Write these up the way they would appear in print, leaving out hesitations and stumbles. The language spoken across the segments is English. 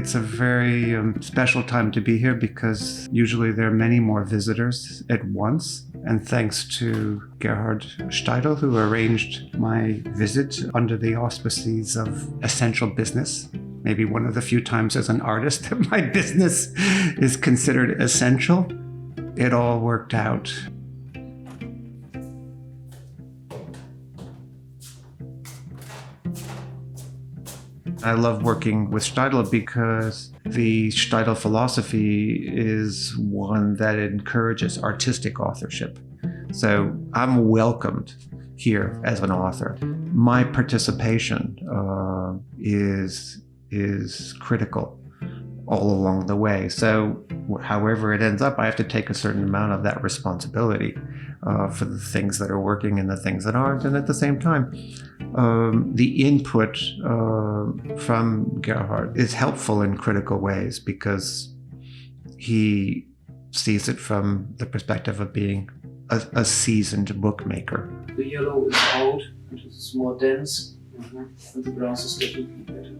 It's a very special time to be here because usually there are many more visitors at once. And thanks to Gerhard Steidl, who arranged my visit under the auspices of essential business. Maybe one of the few times as an artist that my business is considered essential. It all worked out. I love working with Steidl because the Steidl philosophy is one that encourages artistic authorship. So I'm welcomed here as an author. My participation is critical all along the way. So however it ends up, I have to take a certain amount of that responsibility for the things that are working and the things that aren't. And at the same time, the input from Gerhard is helpful in critical ways because he sees it from the perspective of being a seasoned bookmaker. The yellow is out and it is more dense, and the grass is getting better.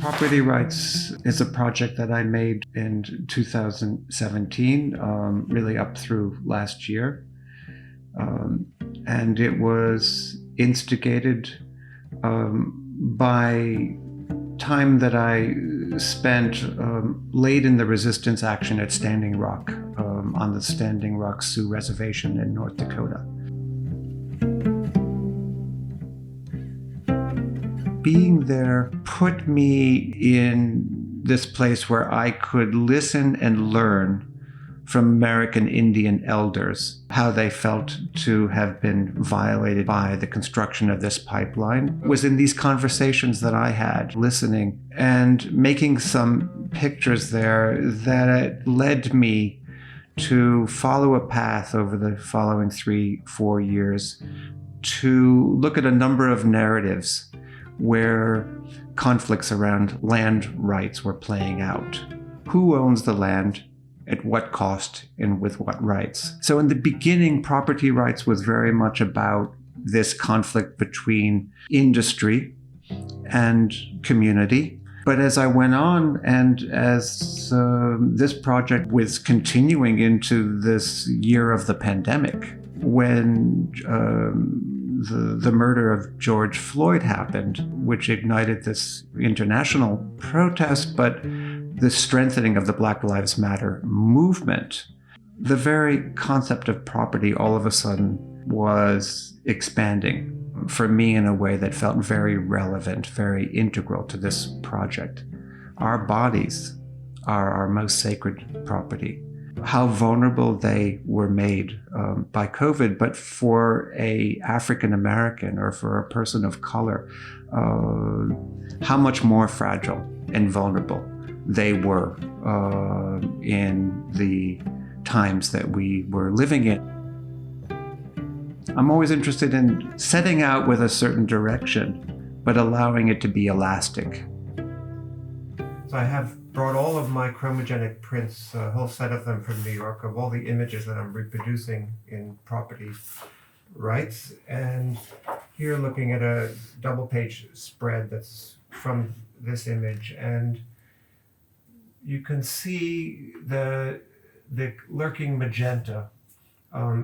Property Rights is a project that I made in 2017, really up through last year. And it was instigated by time that I spent late in the resistance action at Standing Rock, on the Standing Rock Sioux Reservation in North Dakota. Being there put me in this place where I could listen and learn from American Indian elders how they felt to have been violated by the construction of this pipeline. It was in these conversations that I had, listening and making some pictures there, that led me to follow a path over the following 3-4 years to look at a number of narratives where conflicts around land rights were playing out. Who owns the land, at what cost, and with what rights? So in the beginning, property rights was very much about this conflict between industry and community. But as I went on, and as this project was continuing into this year of the pandemic, when the murder of George Floyd happened, which ignited this international protest, but the strengthening of the Black Lives Matter movement, the very concept of property all of a sudden was expanding for me in a way that felt very relevant, very integral to this project. Our bodies are our most sacred property. How vulnerable they were made by COVID, but for a African American or for a person of color, how much more fragile and vulnerable they were in the times that we were living in. I'm always interested in setting out with a certain direction, but allowing it to be elastic. So I have brought all of my chromogenic prints, a whole set of them from New York, of all the images that I'm reproducing in property rights. And here looking at a double-page spread that's from this image. And you can see the lurking magenta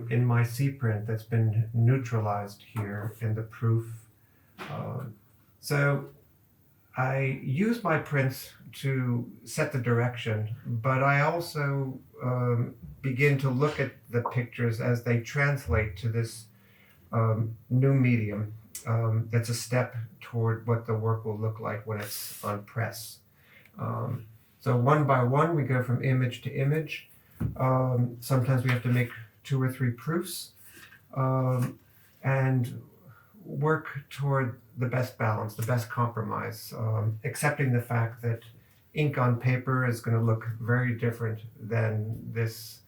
in my C print that's been neutralized here in the proof. So I use my prints to set the direction, but I also begin to look at the pictures as they translate to this new medium that's a step toward what the work will look like when it's on press. So one by one, we go from image to image. Sometimes we have to make 2 or 3 proofs and work toward the best balance, the best compromise, accepting the fact that ink on paper is going to look very different than this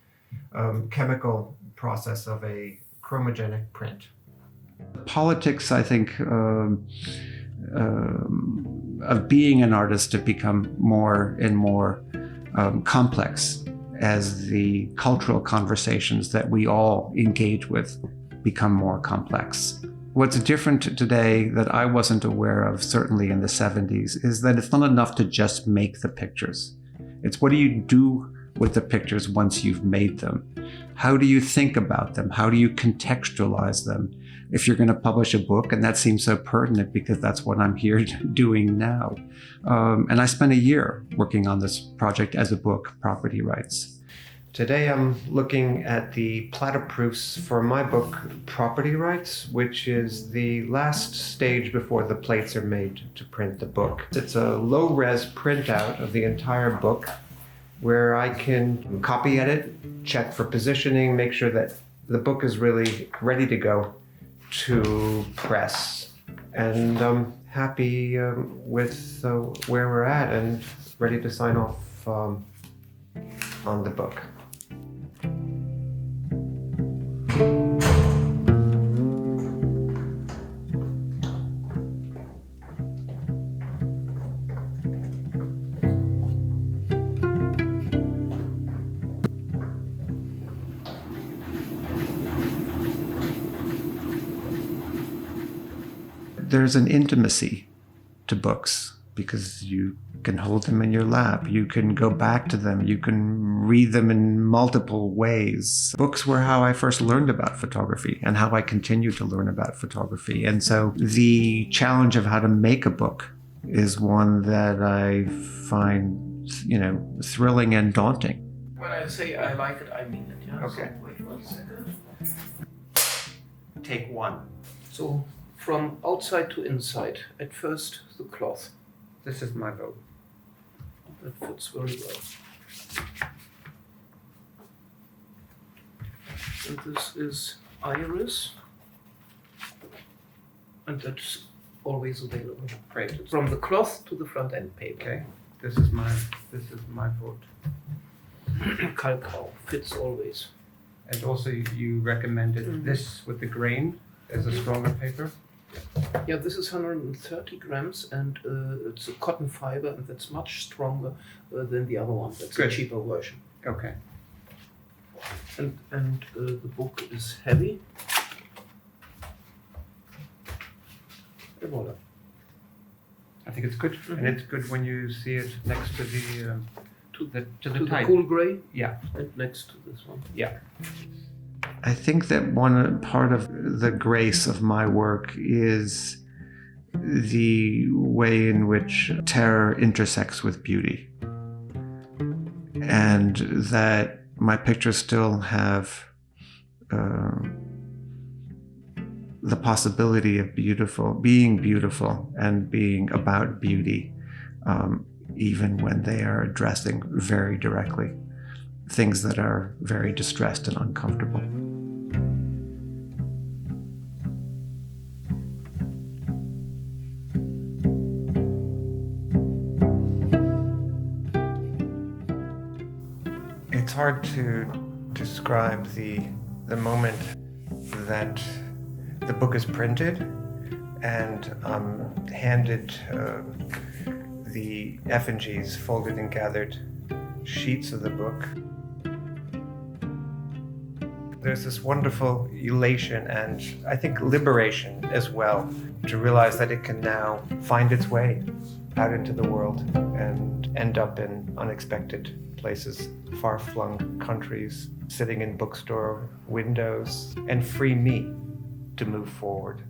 chemical process of a chromogenic print. Politics, I think, of being an artist have become more and more complex as the cultural conversations that we all engage with become more complex. What's different today that I wasn't aware of, certainly in the 70s, is that it's not enough to just make the pictures. It's what do you do with the pictures once you've made them? How do you think about them? How do you contextualize them? If you're going to publish a book, and that seems so pertinent because that's what I'm here doing now. And I spent a year working on this project as a book, Property Rights. Today I'm looking at the platter-proofs for my book, Property Rights, which is the last stage before the plates are made to print the book. It's a low-res printout of the entire book where I can copy edit, check for positioning, make sure that the book is really ready to go to press. And I'm happy with where we're at and ready to sign off on the book. There's an intimacy to books because you can hold them in your lap. You can go back to them. You can read them in multiple ways. Books were how I first learned about photography and how I continue to learn about photography. And so the challenge of how to make a book is one that I find, thrilling and daunting. When I say I like it, I mean it. Yeah? Okay. So, wait 1 second. Take one. So from outside to inside, at first the cloth. This is my vote. That fits very well. And this is iris, and that's always available. Great. From the cloth to the front end paper. Okay. This is my vote. Kalkau fits always. And also you recommended this with the grain as a stronger paper? Yeah, this is 130 grams, and it's a cotton fiber, and that's much stronger than the other one. That's Good. A cheaper version. Okay. And the book is heavy. Et voilà. I think it's good, and it's good when you see it next to the To the type. cool gray, Yeah. and next to this one. Yeah. I think that one part of the grace of my work is the way in which terror intersects with beauty. And that my pictures still have the possibility of being beautiful and being about beauty, even when they are addressing very directly things that are very distressed and uncomfortable. It's hard to describe the moment that the book is printed and I'm handed the effigies, folded and gathered sheets of the book. There's this wonderful elation and I think liberation as well to realize that it can now find its way out into the world and end up in unexpected places, far-flung countries, sitting in bookstore windows, and free me to move forward.